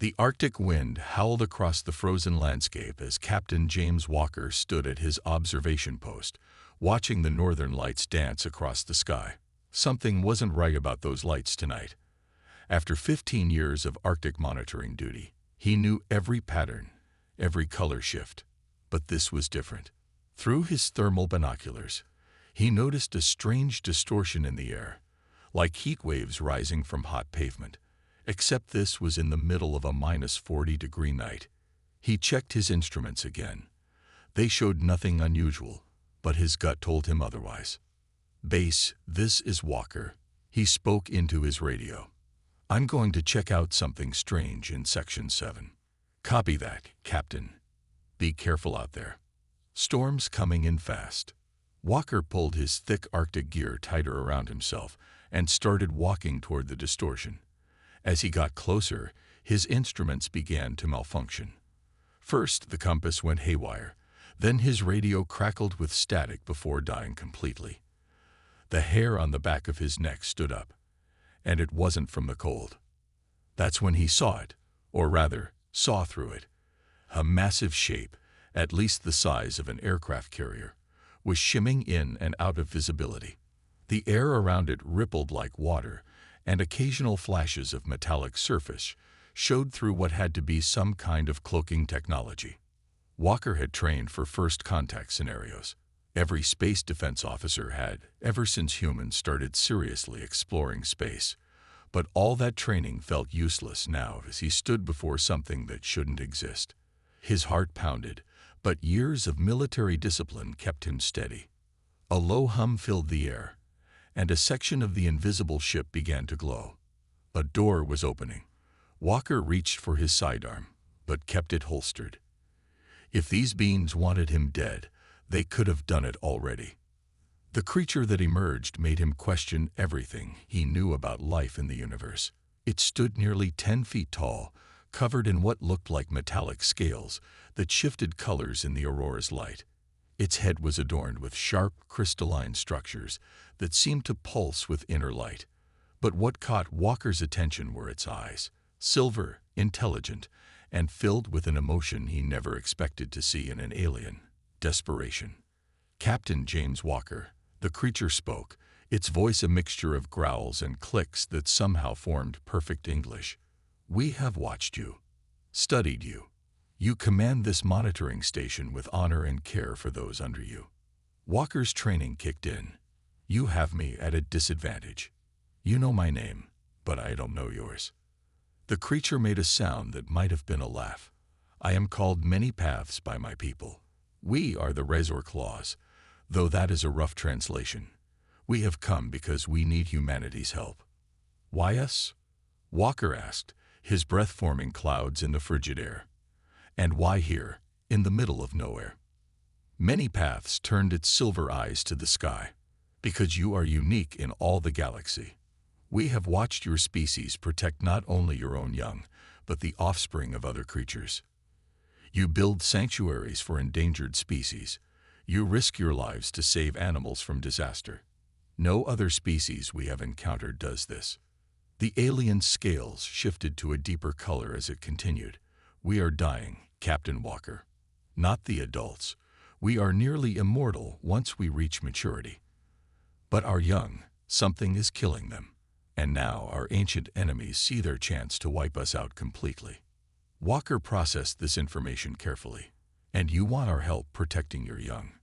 The Arctic wind howled across the frozen landscape as Captain James Walker stood at his observation post, watching the northern lights dance across the sky. Something wasn't right about those lights tonight. After 15 years of Arctic monitoring duty, he knew every pattern, every color shift. But this was different. Through his thermal binoculars, he noticed a strange distortion in the air, like heat waves rising from hot pavement. Except this was in the middle of a -40-degree night. He checked his instruments again. They showed nothing unusual, but his gut told him otherwise. "Base, this is Walker." He spoke into his radio. "I'm going to check out something strange in Section 7. "Copy that, Captain. Be careful out there. Storm's coming in fast." Walker pulled his thick Arctic gear tighter around himself and started walking toward the distortion. As he got closer, his instruments began to malfunction. First, the compass went haywire. Then his radio crackled with static before dying completely. The hair on the back of his neck stood up, and it wasn't from the cold. That's when he saw it, or rather, saw through it. A massive shape, at least the size of an aircraft carrier, was shimming in and out of visibility. The air around it rippled like water, and occasional flashes of metallic surface showed through what had to be some kind of cloaking technology. Walker had trained for first contact scenarios. Every space defense officer had, ever since humans started seriously exploring space. But all that training felt useless now as he stood before something that shouldn't exist. His heart pounded, but years of military discipline kept him steady. A low hum filled the air, and a section of the invisible ship began to glow. A door was opening. Walker reached for his sidearm, but kept it holstered. If these beings wanted him dead, they could have done it already. The creature that emerged made him question everything he knew about life in the universe. It stood nearly 10 feet tall, covered in what looked like metallic scales that shifted colors in the aurora's light. Its head was adorned with sharp, crystalline structures that seemed to pulse with inner light. But what caught Walker's attention were its eyes, silver, intelligent, and filled with an emotion he never expected to see in an alien: desperation. "Captain James Walker," the creature spoke, its voice a mixture of growls and clicks that somehow formed perfect English. "We have watched you, studied you. You command this monitoring station with honor and care for those under you." Walker's training kicked in. "You have me at a disadvantage. You know my name, but I don't know yours." The creature made a sound that might have been a laugh. "I am called Many Paths by my people. We are the Razor Claws, though that is a rough translation. We have come because we need humanity's help." "Why us?" Walker asked, his breath forming clouds in the frigid air. "And why here, in the middle of nowhere?" Many Paths turned its silver eyes to the sky. "Because you are unique in all the galaxy. We have watched your species protect not only your own young, but the offspring of other creatures. You build sanctuaries for endangered species. You risk your lives to save animals from disaster. No other species we have encountered does this." The alien's scales shifted to a deeper color as it continued. "We are dying, Captain Walker. Not the adults. We are nearly immortal once we reach maturity. But our young, something is killing them. And now our ancient enemies see their chance to wipe us out completely." Walker processed this information carefully. "And you want our help protecting your young?"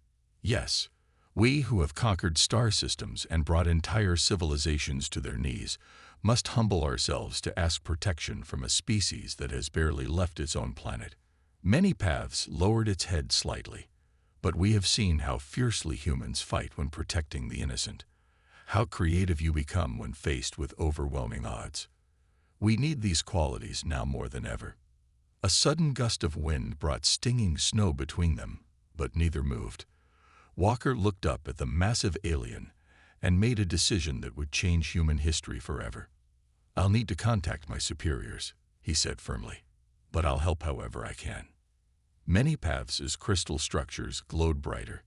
"Yes. We who have conquered star systems and brought entire civilizations to their knees must humble ourselves to ask protection from a species that has barely left its own planet." Many Paths lowered its head slightly. "But we have seen how fiercely humans fight when protecting the innocent. How creative you become when faced with overwhelming odds. We need these qualities now more than ever." A sudden gust of wind brought stinging snow between them, but neither moved. Walker looked up at the massive alien and made a decision that would change human history forever. "I'll need to contact my superiors," he said firmly, "but I'll help however I can." Many Paths' crystal structures glowed brighter.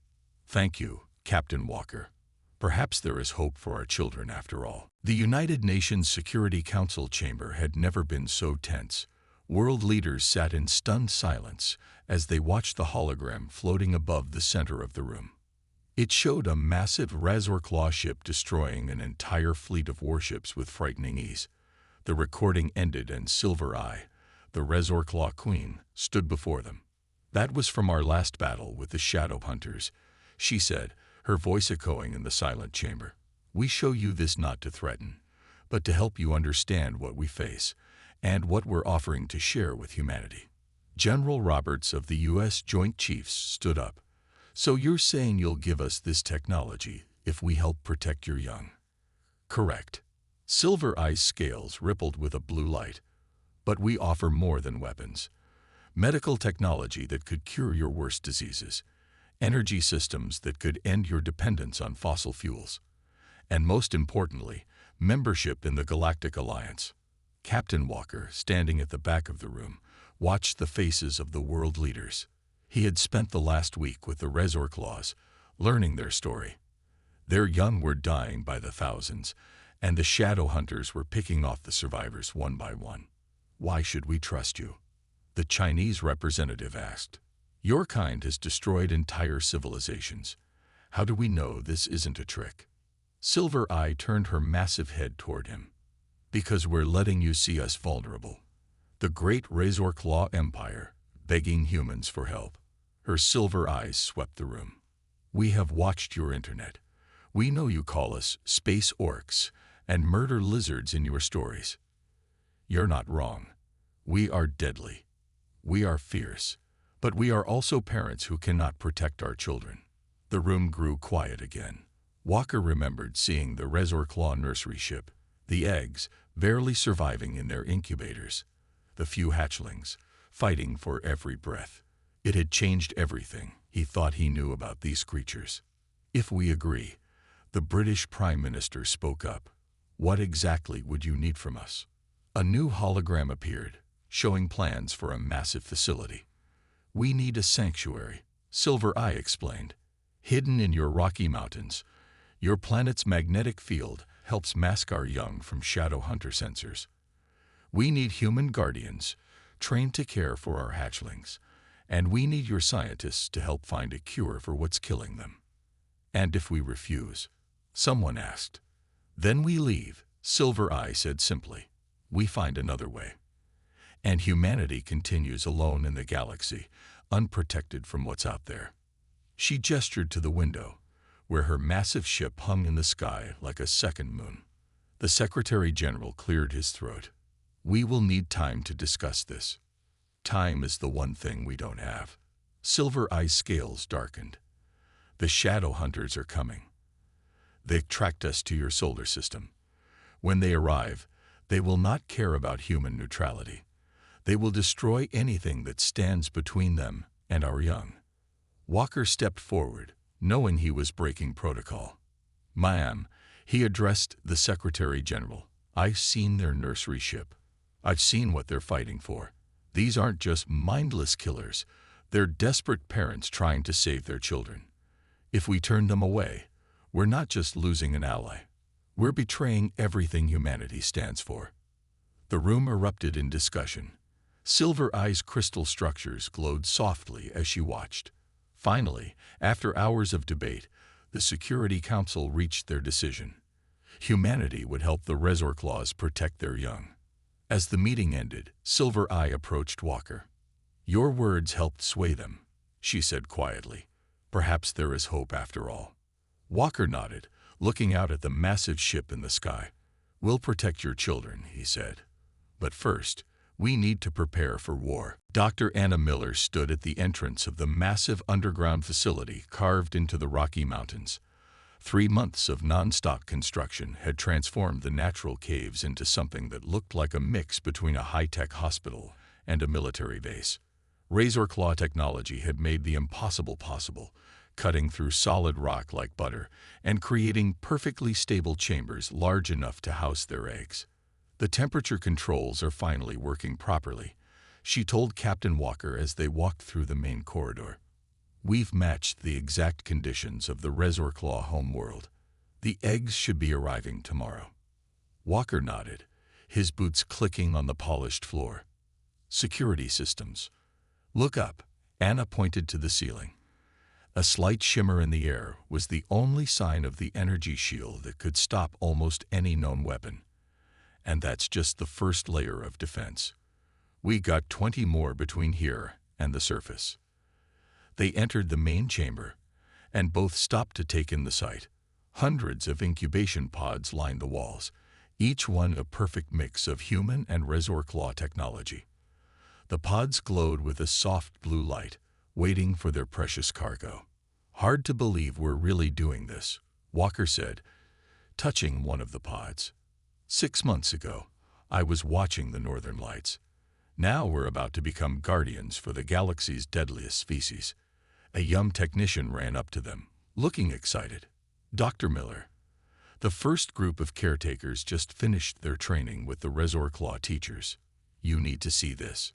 "Thank you, Captain Walker. Perhaps there is hope for our children after all." The United Nations Security Council chamber had never been so tense. World leaders sat in stunned silence as they watched the hologram floating above the center of the room. It showed a massive Razor Claw ship destroying an entire fleet of warships with frightening ease. The recording ended and Silver Eye, the Razor Claw Queen, stood before them. "That was from our last battle with the Shadow Hunters," she said, her voice echoing in the silent chamber. "We show you this not to threaten, but to help you understand what we face and what we're offering to share with humanity." General Roberts of the U.S. Joint Chiefs stood up. "So you're saying you'll give us this technology if we help protect your young?" "Correct." Silver Eye's scales rippled with a blue light. "But we offer more than weapons. Medical technology that could cure your worst diseases, energy systems that could end your dependence on fossil fuels, and most importantly, membership in the Galactic Alliance." Captain Walker, standing at the back of the room, watched the faces of the world leaders. He had spent the last week with the Razor Claws, learning their story. Their young were dying by the thousands, and the Shadow Hunters were picking off the survivors one by one. "Why should we trust you?" the Chinese representative asked. "Your kind has destroyed entire civilizations. How do we know this isn't a trick?" Silver Eye turned her massive head toward him. "Because we're letting you see us vulnerable. The great Razor Claw Empire, begging humans for help." Her silver eyes swept the room. "We have watched your internet. We know you call us space orcs and murder lizards in your stories. You're not wrong. We are deadly. We are fierce. But we are also parents who cannot protect our children." The room grew quiet again. Walker remembered seeing the Razor Claw nursery ship, the eggs barely surviving in their incubators, the few hatchlings fighting for every breath. It had changed everything he thought he knew about these creatures. "If we agree," the British Prime Minister spoke up, "what exactly would you need from us?" A new hologram appeared, showing plans for a massive facility. "We need a sanctuary," Silver Eye explained, "hidden in your Rocky Mountains. Your planet's magnetic field helps mask our young from Shadow Hunter sensors. We need human guardians, trained to care for our hatchlings, and we need your scientists to help find a cure for what's killing them." "And if we refuse?" someone asked. "Then we leave," Silver Eye said simply. "We find another way. And humanity continues alone in the galaxy, unprotected from what's out there." She gestured to the window, where her massive ship hung in the sky like a second moon. The Secretary General cleared his throat. "We will need time to discuss this." "Time is the one thing we don't have." Silver Eye's scales darkened. "The Shadow Hunters are coming. They tracked us to your solar system. When they arrive, they will not care about human neutrality. They will destroy anything that stands between them and our young." Walker stepped forward, knowing he was breaking protocol. "Ma'am," he addressed the Secretary General, "I've seen their nursery ship. I've seen what they're fighting for. These aren't just mindless killers. They're desperate parents trying to save their children. If we turn them away, we're not just losing an ally. We're betraying everything humanity stands for." The room erupted in discussion. Silver Eye's crystal structures glowed softly as she watched. Finally, after hours of debate, the Security Council reached their decision. Humanity would help the Razor Claws protect their young. As the meeting ended, Silver Eye approached Walker. "Your words helped sway them," she said quietly. "Perhaps there is hope after all." Walker nodded, looking out at the massive ship in the sky. "We'll protect your children," he said. "But first, we need to prepare for war." Dr. Anna Miller stood at the entrance of the massive underground facility carved into the Rocky Mountains. 3 months of non-stop construction had transformed the natural caves into something that looked like a mix between a high-tech hospital and a military base. Razor Claw technology had made the impossible possible, cutting through solid rock like butter and creating perfectly stable chambers large enough to house their eggs. "The temperature controls are finally working properly," she told Captain Walker as they walked through the main corridor. "We've matched the exact conditions of the Razor Claw homeworld. The eggs should be arriving tomorrow." Walker nodded, his boots clicking on the polished floor. Security systems. Look up. Anna pointed to the ceiling. A slight shimmer in the air was the only sign of the energy shield that could stop almost any known weapon. And that's just the first layer of defense. We got 20 more between here and the surface. They entered the main chamber, and both stopped to take in the sight. Hundreds of incubation pods lined the walls, each one a perfect mix of human and Razor Claw technology. The pods glowed with a soft blue light, waiting for their precious cargo. Hard to believe we're really doing this, Walker said, touching one of the pods. 6 months ago, I was watching the Northern Lights. Now we're about to become guardians for the galaxy's deadliest species. A young technician ran up to them, looking excited. Dr. Miller. The first group of caretakers just finished their training with the Razor Claw teachers. You need to see this.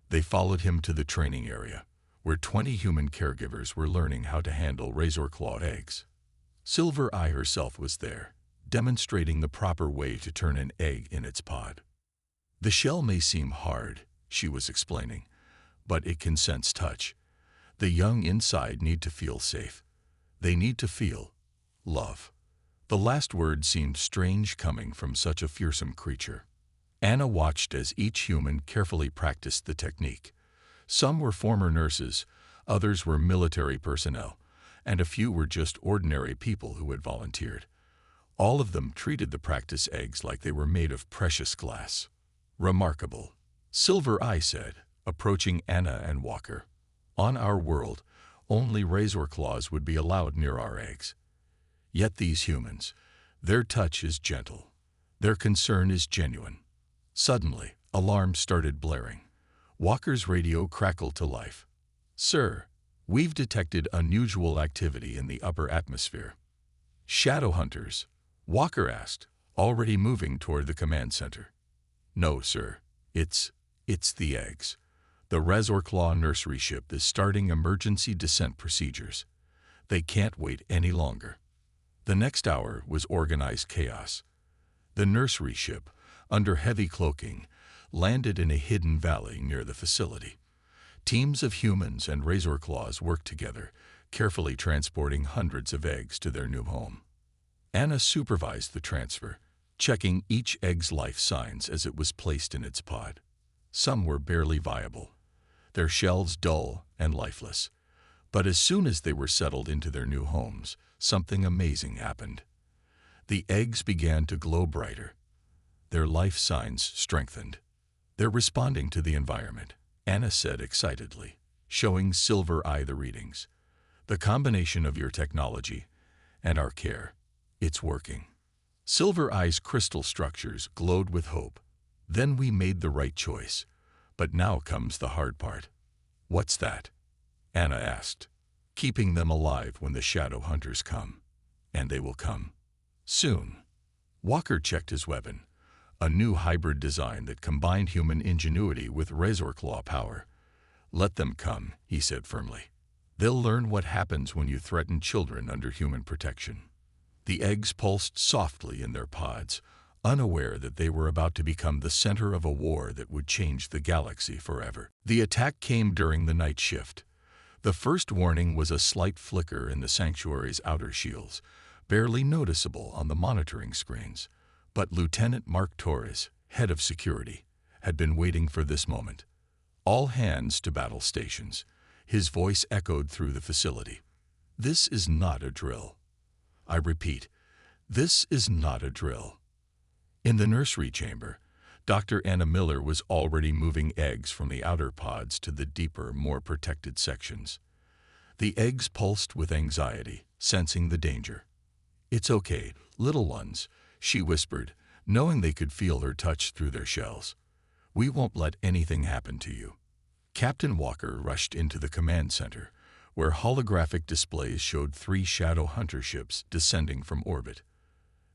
They followed him to the training area, where 20 human caregivers were learning how to handle Razor Claw eggs. Silver Eye herself was there, demonstrating the proper way to turn an egg in its pod. The shell may seem hard, she was explaining, but it can sense touch. The young inside need to feel safe. They need to feel love. The last word seemed strange coming from such a fearsome creature. Anna watched as each human carefully practiced the technique. Some were former nurses, others were military personnel, and a few were just ordinary people who had volunteered. All of them treated the practice eggs like they were made of precious glass. Remarkable, Silver Eye said, approaching Anna and Walker. On our world, only Razor Claws would be allowed near our eggs. Yet these humans, their touch is gentle. Their concern is genuine. Suddenly, alarms started blaring. Walker's radio crackled to life. Sir, we've detected unusual activity in the upper atmosphere. Shadow hunters? Walker asked, already moving toward the command center. No, sir. It's the eggs. The Razor Claw nursery ship is starting emergency descent procedures. They can't wait any longer. The next hour was organized chaos. The nursery ship, under heavy cloaking, landed in a hidden valley near the facility. Teams of humans and Razor Claws worked together, carefully transporting hundreds of eggs to their new home. Anna supervised the transfer, checking each egg's life signs as it was placed in its pod. Some were barely viable, their shells dull and lifeless. But as soon as they were settled into their new homes, something amazing happened. The eggs began to glow brighter. Their life signs strengthened. They're responding to the environment, Anna said excitedly, showing Silver Eye the readings. The combination of your technology and our care, it's working. Silver Eye's crystal structures glowed with hope. Then we made the right choice. But now comes the hard part. What's that? Anna asked. Keeping them alive when the shadow hunters come. And they will come. Soon. Walker checked his weapon. A new hybrid design that combined human ingenuity with Razor Claw power. Let them come, he said firmly. They'll learn what happens when you threaten children under human protection. The eggs pulsed softly in their pods, unaware that they were about to become the center of a war that would change the galaxy forever. The attack came during the night shift. The first warning was a slight flicker in the sanctuary's outer shields, barely noticeable on the monitoring screens. But Lieutenant Mark Torres, head of security, had been waiting for this moment. All hands to battle stations. His voice echoed through the facility. This is not a drill. I repeat, this is not a drill. In the nursery chamber, Dr. Anna Miller was already moving eggs from the outer pods to the deeper, more protected sections. The eggs pulsed with anxiety, sensing the danger. It's okay, little ones, she whispered, knowing they could feel her touch through their shells. We won't let anything happen to you. Captain Walker rushed into the command center, where holographic displays showed 3 shadow hunter ships descending from orbit.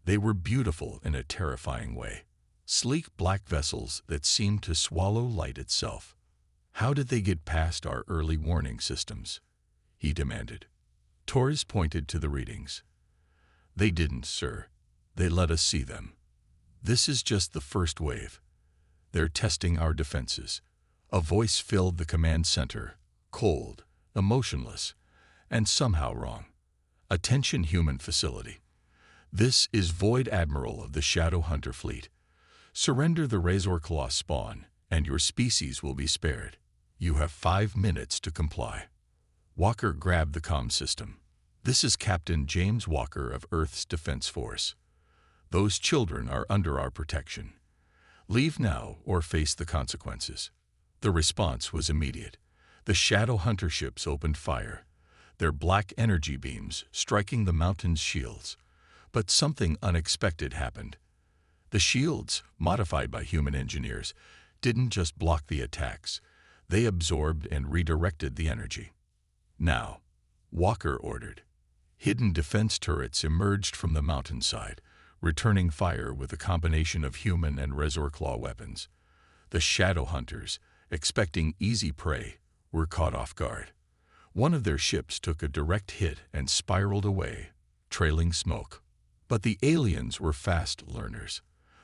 They were beautiful in a terrifying way. Sleek black vessels that seemed to swallow light itself. How did they get past our early warning systems? He demanded. Torres pointed to the readings. They didn't, sir. They let us see them. This is just the first wave. They're testing our defenses. A voice filled the command center, cold, emotionless, and somehow wrong. "Attention, human facility. This is Void Admiral of the Shadow Hunter Fleet. Surrender the Razor Claw spawn, and your species will be spared. You have 5 minutes to comply." Walker grabbed the comm system. "This is Captain James Walker of Earth's Defense Force. Those children are under our protection. Leave now or face the consequences." The response was immediate. The Shadow Hunter ships opened fire, their black energy beams striking the mountain's shields. But something unexpected happened. The shields, modified by human engineers, didn't just block the attacks. They absorbed and redirected the energy. "Now," Walker ordered. Hidden defense turrets emerged from the mountainside, returning fire with a combination of human and Razor Claw weapons. The Shadow Hunters, expecting easy prey, were caught off guard. One of their ships took a direct hit and spiraled away, trailing smoke. But the aliens were fast learners.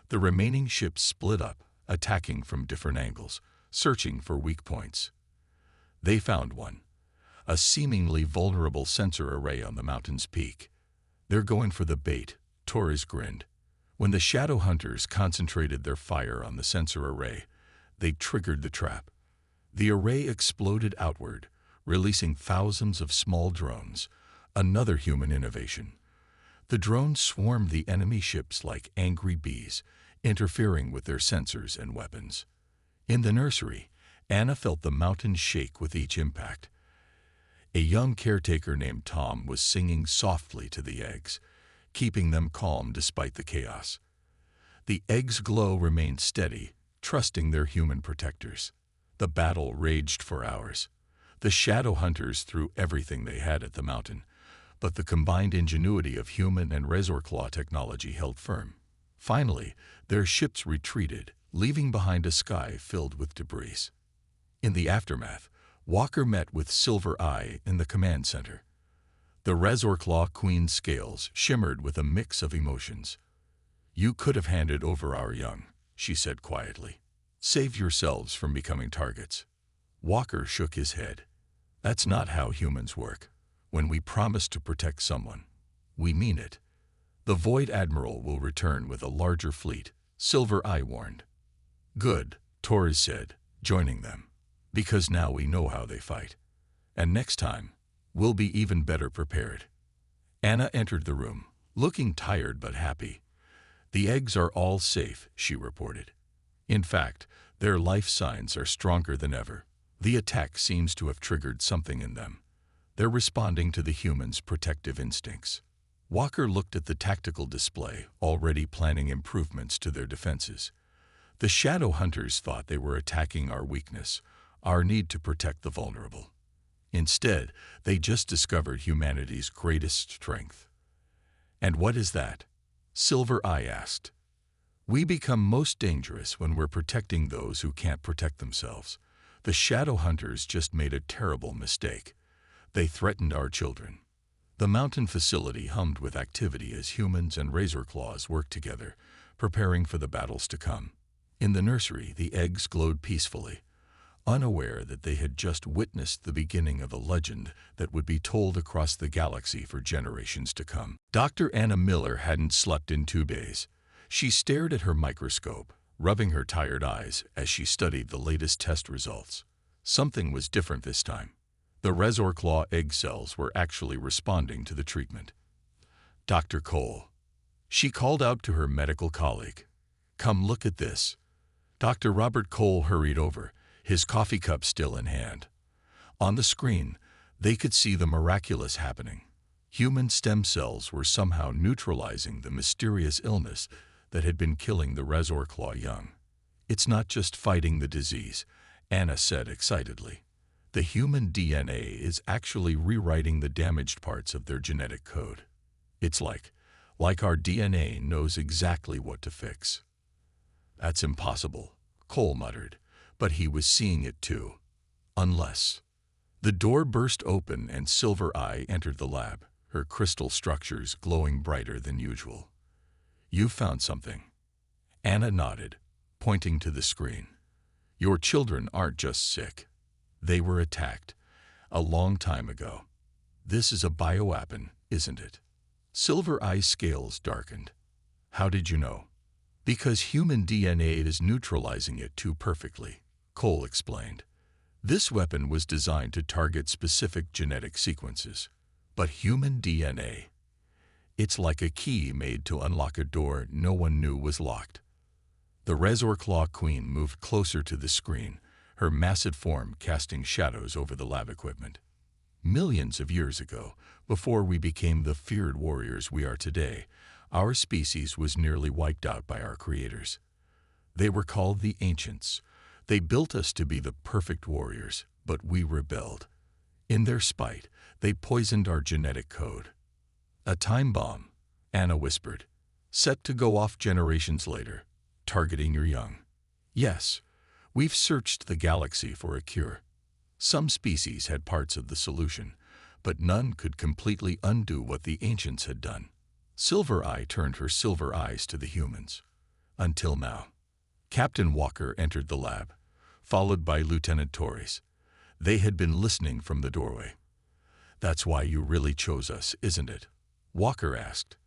The remaining ships split up, attacking from different angles, searching for weak points. They found one, a seemingly vulnerable sensor array on the mountain's peak. "They're going for the bait," Torres grinned. When the Shadow Hunters concentrated their fire on the sensor array, they triggered the trap. The array exploded outward, releasing thousands of small drones, another human innovation. The drones swarmed the enemy ships like angry bees, interfering with their sensors and weapons. In the nursery, Anna felt the mountain shake with each impact. A young caretaker named Tom was singing softly to the eggs, keeping them calm despite the chaos. The eggs' glow remained steady, trusting their human protectors. The battle raged for hours. The Shadow Hunters threw everything they had at the mountain, but the combined ingenuity of human and Razor Claw technology held firm. Finally, their ships retreated, leaving behind a sky filled with debris. In the aftermath, Walker met with Silver Eye in the command center. The Razor Claw Queen's scales shimmered with a mix of emotions. "You could have handed over our young," she said quietly. "Save yourselves from becoming targets." Walker shook his head. "That's not how humans work. When we promise to protect someone, we mean it." "The Void Admiral will return with a larger fleet," Silver Eye warned. "Good," Torres said, joining them. "Because now we know how they fight. And next time, we'll be even better prepared." Anna entered the room, looking tired but happy. "The eggs are all safe," she reported. "In fact, their life signs are stronger than ever. The attack seems to have triggered something in them. They're responding to the humans' protective instincts." Walker looked at the tactical display, already planning improvements to their defenses. "The Shadow Hunters thought they were attacking our weakness, our need to protect the vulnerable. Instead, they just discovered humanity's greatest strength." "And what is that?" Silver Eye asked. "We become most dangerous when we're protecting those who can't protect themselves. The Shadow Hunters just made a terrible mistake. They threatened our children." The mountain facility hummed with activity as humans and Razor Claws worked together, preparing for the battles to come. In the nursery, the eggs glowed peacefully, unaware that they had just witnessed the beginning of a legend that would be told across the galaxy for generations to come. Dr. Anna Miller hadn't slept in 2 days. She stared at her microscope, rubbing her tired eyes as she studied the latest test results. Something was different this time. The Razor Claw egg cells were actually responding to the treatment. "Dr. Cole." She called out to her medical colleague. "Come look at this." Dr. Robert Cole hurried over, his coffee cup still in hand. On the screen, they could see the miraculous happening. Human stem cells were somehow neutralizing the mysterious illness that had been killing the Razor Claw young. "It's not just fighting the disease," Anna said excitedly. "The human DNA is actually rewriting the damaged parts of their genetic code. It's like our DNA knows exactly what to fix." "That's impossible," Cole muttered, but he was seeing it too. "Unless..." The door burst open and Silver Eye entered the lab, her crystal structures glowing brighter than usual. "You found something." Anna nodded, pointing to the screen. Your children aren't just sick. They were attacked a long time ago. This is a bioweapon, isn't it? Silver Eye's scales darkened. How did you know? Because human DNA is neutralizing it too perfectly, Cole explained. This weapon was designed to target specific genetic sequences. But human DNA, it's like a key made to unlock a door no one knew was locked. The Razor Claw Queen moved closer to the screen, her massive form casting shadows over the lab equipment. Millions of years ago, before we became the feared warriors we are today, our species was nearly wiped out by our creators. They were called the Ancients. They built us to be the perfect warriors, but we rebelled. In their spite, they poisoned our genetic code. A time bomb, Anna whispered, set to go off generations later, targeting your young. Yes, we've searched the galaxy for a cure. Some species had parts of the solution, but none could completely undo what the Ancients had done. Silver Eye turned her silver eyes to the humans. Until now. Captain Walker entered the lab, followed by Lieutenant Torres. They had been listening from the doorway. That's why you really chose us, isn't it? Walker asked.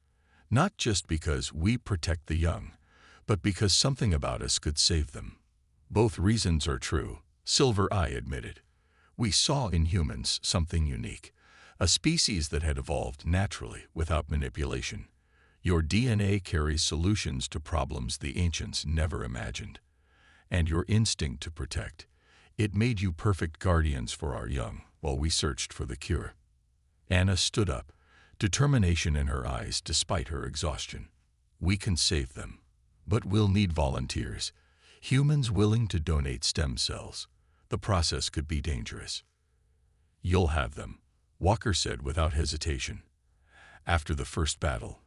Not just because we protect the young, but because something about us could save them. Both reasons are true, Silver Eye admitted. We saw in humans something unique, a species that had evolved naturally without manipulation. Your DNA carries solutions to problems the Ancients never imagined. And your instinct to protect, it made you perfect guardians for our young while we searched for the cure. Anna stood up, determination in her eyes despite her exhaustion. We can save them, but we'll need volunteers, humans willing to donate stem cells. The process could be dangerous. You'll have them, Walker said without hesitation. After the first battle,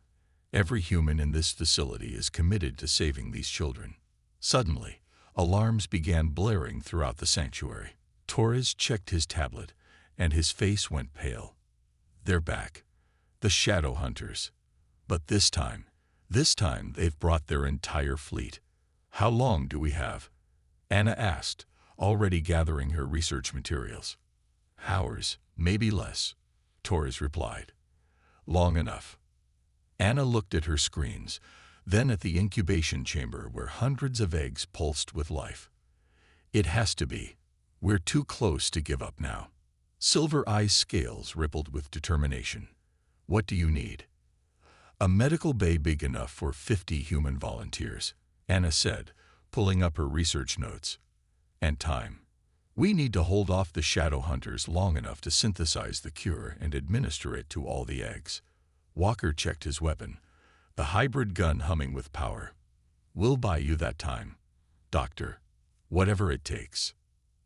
every human in this facility is committed to saving these children. Suddenly, alarms began blaring throughout the sanctuary. Torres checked his tablet, and his face went pale. They're back. The Shadow Hunters. But this time they've brought their entire fleet. How long do we have? Anna asked, already gathering her research materials. Hours, maybe less, Torres replied. Long enough. Anna looked at her screens, then at the incubation chamber where hundreds of eggs pulsed with life. It has to be. We're too close to give up now. Silver Eye's scales rippled with determination. What do you need? A medical bay big enough for 50 human volunteers, Anna said, pulling up her research notes. And time. We need to hold off the Shadow Hunters long enough to synthesize the cure and administer it to all the eggs. Walker checked his weapon, the hybrid gun humming with power. We'll buy you that time, Doctor. Whatever it takes.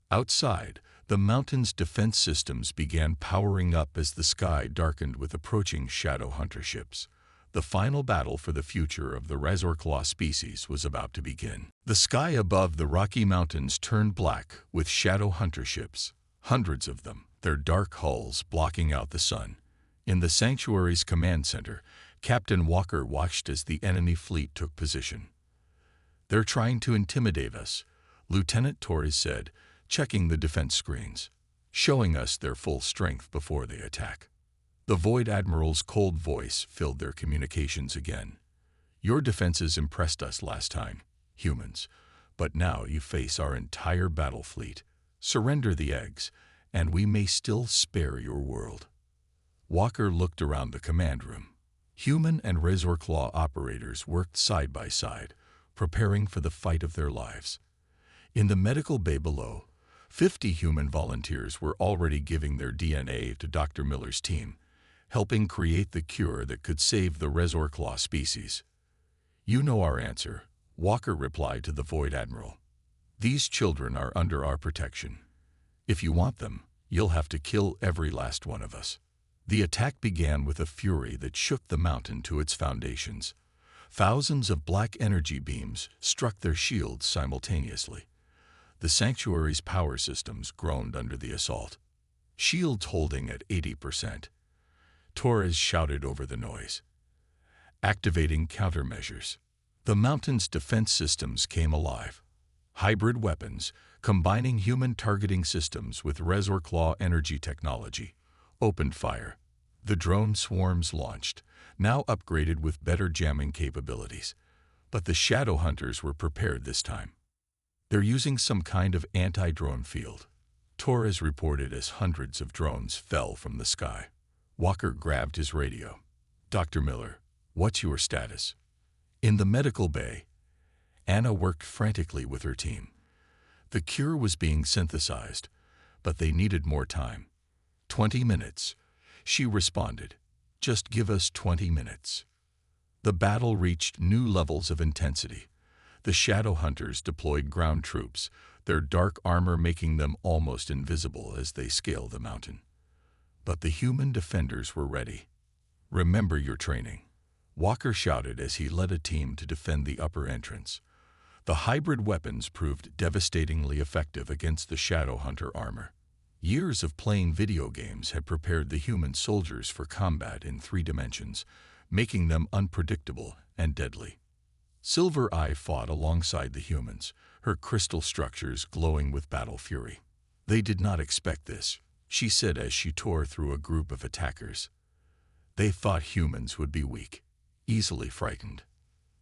Outside, the mountain's defense systems began powering up as the sky darkened with approaching Shadow Hunter ships. The final battle for the future of the Razorclaw species was about to begin. The sky above the Rocky Mountains turned black with Shadow Hunter ships, hundreds of them, their dark hulls blocking out the sun. In the sanctuary's command center, Captain Walker watched as the enemy fleet took position. They're trying to intimidate us, Lieutenant Torres said, checking the defense screens, showing us their full strength before they attack. The Void Admiral's cold voice filled their communications again. Your defenses impressed us last time, humans, but now you face our entire battle fleet. Surrender the eggs, and we may still spare your world. Walker looked around the command room. Human and Razorclaw operators worked side by side, preparing for the fight of their lives. In the medical bay below, 50 human volunteers were already giving their DNA to Dr. Miller's team, helping create the cure that could save the Razorclaw species. You know our answer, Walker replied to the Void Admiral. These children are under our protection. If you want them, you'll have to kill every last one of us. The attack began with a fury that shook the mountain to its foundations. Thousands of black energy beams struck their shields simultaneously. The sanctuary's power systems groaned under the assault. Shields holding at 80%. Torres shouted over the noise. Activating countermeasures. The mountain's defense systems came alive. Hybrid weapons, combining human targeting systems with Razor Claw energy technology, opened fire. The drone swarms launched, now upgraded with better jamming capabilities. But the shadow hunters were prepared this time. They're using some kind of anti-drone field. Torres reported as hundreds of drones fell from the sky. Walker grabbed his radio. "Dr. Miller, what's your status?" In the medical bay, Anna worked frantically with her team. The cure was being synthesized, but they needed more time. 20 minutes, she responded. "Just give us 20 minutes." The battle reached new levels of intensity. The shadow hunters deployed ground troops, their dark armor making them almost invisible as they scaled the mountain. But the human defenders were ready. "Remember your training," Walker shouted as he led a team to defend the upper entrance. The hybrid weapons proved devastatingly effective against the shadow hunter armor. Years of playing video games had prepared the human soldiers for combat in 3 dimensions, making them unpredictable and deadly. Silver Eye fought alongside the humans, her crystal structures glowing with battle fury. "They did not expect this," she said as she tore through a group of attackers. "They thought humans would be weak, easily frightened."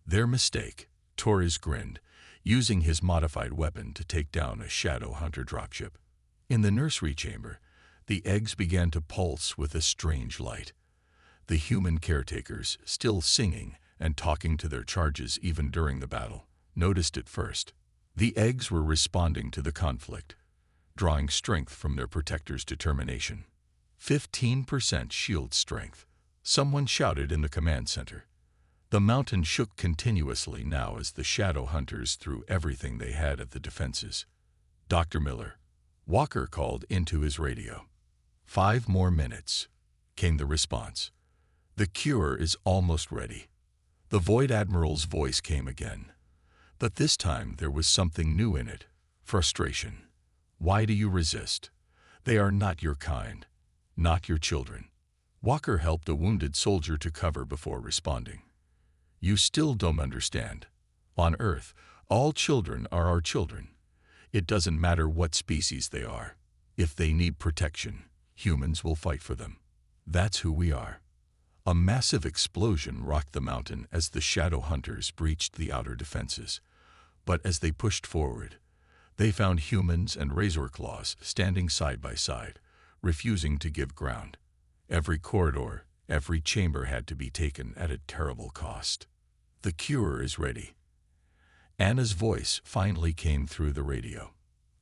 "Their mistake," Torres grinned, using his modified weapon to take down a shadow hunter dropship. In the nursery chamber, the eggs began to pulse with a strange light. The human caretakers, still singing and talking to their charges even during the battle, noticed it first. The eggs were responding to the conflict, drawing strength from their protectors' determination. 15% shield strength, someone shouted in the command center. The mountain shook continuously now as the shadow hunters threw everything they had at the defenses. "Dr. Miller," Walker called into his radio. 5 more minutes," came the response. "The cure is almost ready." The Void Admiral's voice came again. But this time there was something new in it. Frustration. "Why do you resist? They are not your kind. Not your children." Walker helped a wounded soldier to cover before responding. "You still don't understand. On Earth, all children are our children. It doesn't matter what species they are. If they need protection, humans will fight for them. That's who we are." A massive explosion rocked the mountain as the shadow hunters breached the outer defenses. But as they pushed forward, they found humans and razor claws standing side by side, refusing to give ground. Every corridor, every chamber had to be taken at a terrible cost. "The cure is ready." Anna's voice finally came through the radio.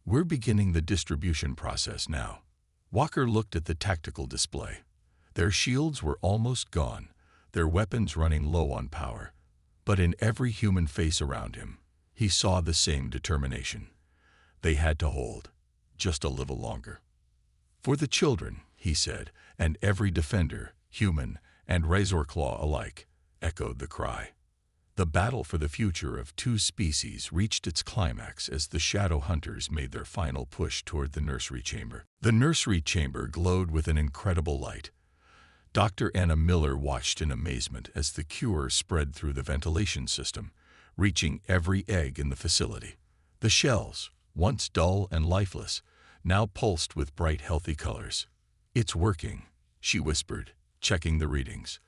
"We're beginning the distribution process now." Walker looked at the tactical display. Their shields were almost gone, their weapons running low on power. But in every human face around him, he saw the same determination. They had to hold, just a little longer. "For the children," he said, and every defender, human and razor claw alike, echoed the cry. The battle for the future of 2 species reached its climax as the shadow hunters made their final push toward the nursery chamber. The nursery chamber glowed with an incredible light. Dr. Anna Miller watched in amazement as the cure spread through the ventilation system, reaching every egg in the facility. The shells, once dull and lifeless, now pulsed with bright, healthy colors. "It's working," she whispered, checking the readings.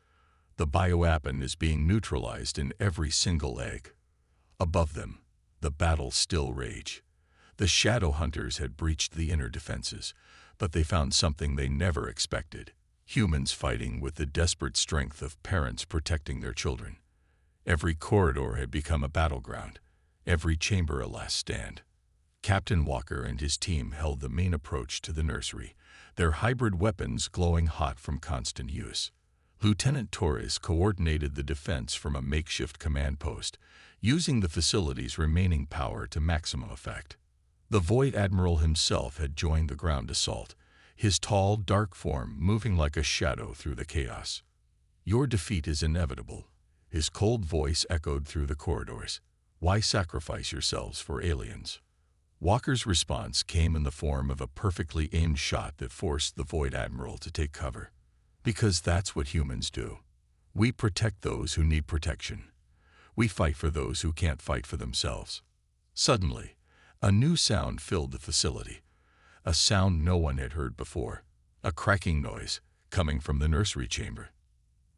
"The bioweapon is being neutralized in every single egg." Above them, the battle still raged. The shadow hunters had breached the inner defenses, but they found something they never expected. Humans fighting with the desperate strength of parents protecting their children. Every corridor had become a battleground, every chamber a last stand. Captain Walker and his team held the main approach to the nursery, their hybrid weapons glowing hot from constant use. Lieutenant Torres coordinated the defense from a makeshift command post, using the facility's remaining power to maximum effect. The Void Admiral himself had joined the ground assault, his tall, dark form moving like a shadow through the chaos. "Your defeat is inevitable," his cold voice echoed through the corridors. "Why sacrifice yourselves for aliens?" Walker's response came in the form of a perfectly aimed shot that forced the Void Admiral to take cover. "Because that's what humans do. We protect those who need protection. We fight for those who can't fight for themselves." Suddenly, A new sound filled the facility, a sound no one had heard before, a cracking noise coming from the nursery chamber.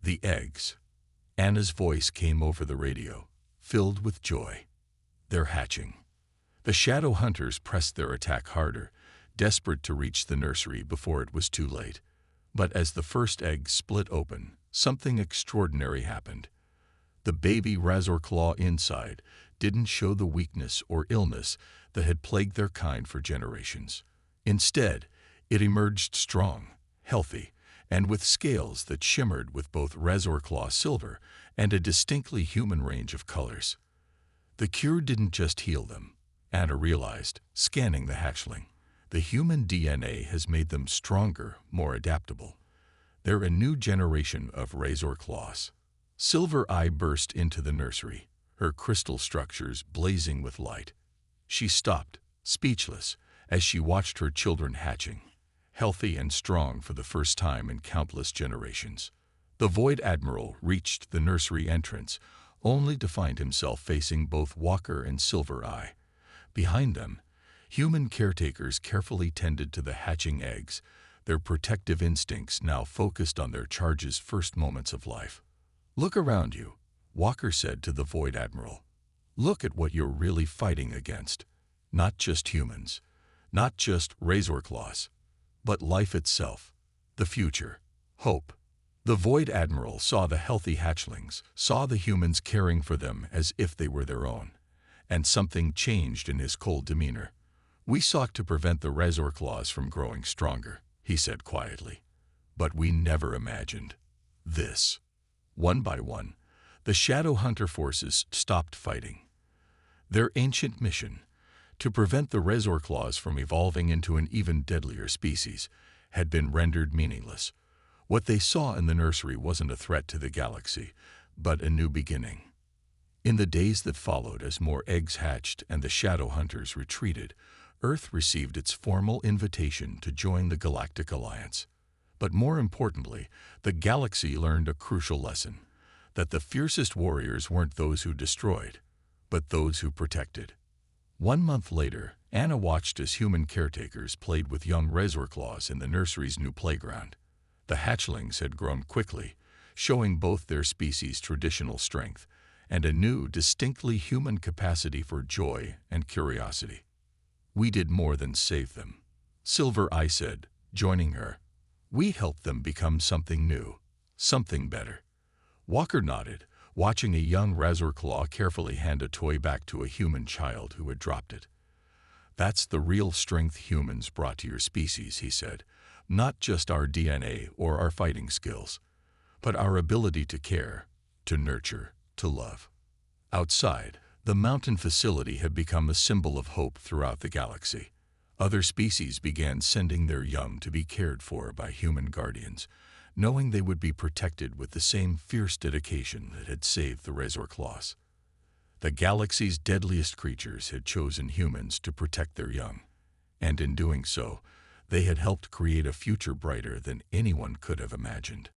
The eggs. Anna's voice came over the radio, filled with joy. They're hatching. The shadow hunters pressed their attack harder, desperate to reach the nursery before it was too late. But as the first egg split open, something extraordinary happened. The baby Razorclaw inside didn't show the weakness or illness that had plagued their kind for generations. Instead, it emerged strong, healthy, and with scales that shimmered with both Razorclaw silver and a distinctly human range of colors. The cure didn't just heal them, Anna realized, scanning the hatchling. The human DNA has made them stronger, more adaptable. They're a new generation of Razorclaws. Silver Eye burst into the nursery, her crystal structures blazing with light. She stopped, speechless, as she watched her children hatching, healthy and strong for the first time in countless generations. The Void Admiral reached the nursery entrance, only to find himself facing both Walker and Silver Eye. Behind them, human caretakers carefully tended to the hatching eggs, their protective instincts now focused on their charge's first moments of life. "Look around you," Walker said to the Void Admiral. "Look at what you're really fighting against. Not just humans, not just Razorclaws, but life itself, the future, hope." The Void Admiral saw the healthy hatchlings, saw the humans caring for them as if they were their own, and something changed in his cold demeanor. "We sought to prevent the Razorclaws from growing stronger," he said quietly, "but we never imagined this." One by one, the Shadow Hunter forces stopped fighting. Their ancient mission, to prevent the Razorclaws from evolving into an even deadlier species, had been rendered meaningless. What they saw in the nursery wasn't a threat to the galaxy, but a new beginning. In the days that followed, as more eggs hatched and the Shadow Hunters retreated, Earth received its formal invitation to join the Galactic Alliance. But more importantly, the galaxy learned a crucial lesson, that the fiercest warriors weren't those who destroyed, but those who protected. 1 month later, Anna watched as human caretakers played with young Razorclaws in the nursery's new playground. The hatchlings had grown quickly, showing both their species' traditional strength and a new, distinctly human capacity for joy and curiosity. "We did more than save them," Silver Eye said, joining her. "We helped them become something new, something better." Walker nodded, watching a young Razorclaw carefully hand a toy back to a human child who had dropped it. "That's the real strength humans brought to your species," he said. "Not just our DNA or our fighting skills, but our ability to care, to nurture, to love." Outside, the mountain facility had become a symbol of hope throughout the galaxy. Other species began sending their young to be cared for by human guardians, knowing they would be protected with the same fierce dedication that had saved the Razorclaws. The galaxy's deadliest creatures had chosen humans to protect their young, and in doing so, they had helped create a future brighter than anyone could have imagined.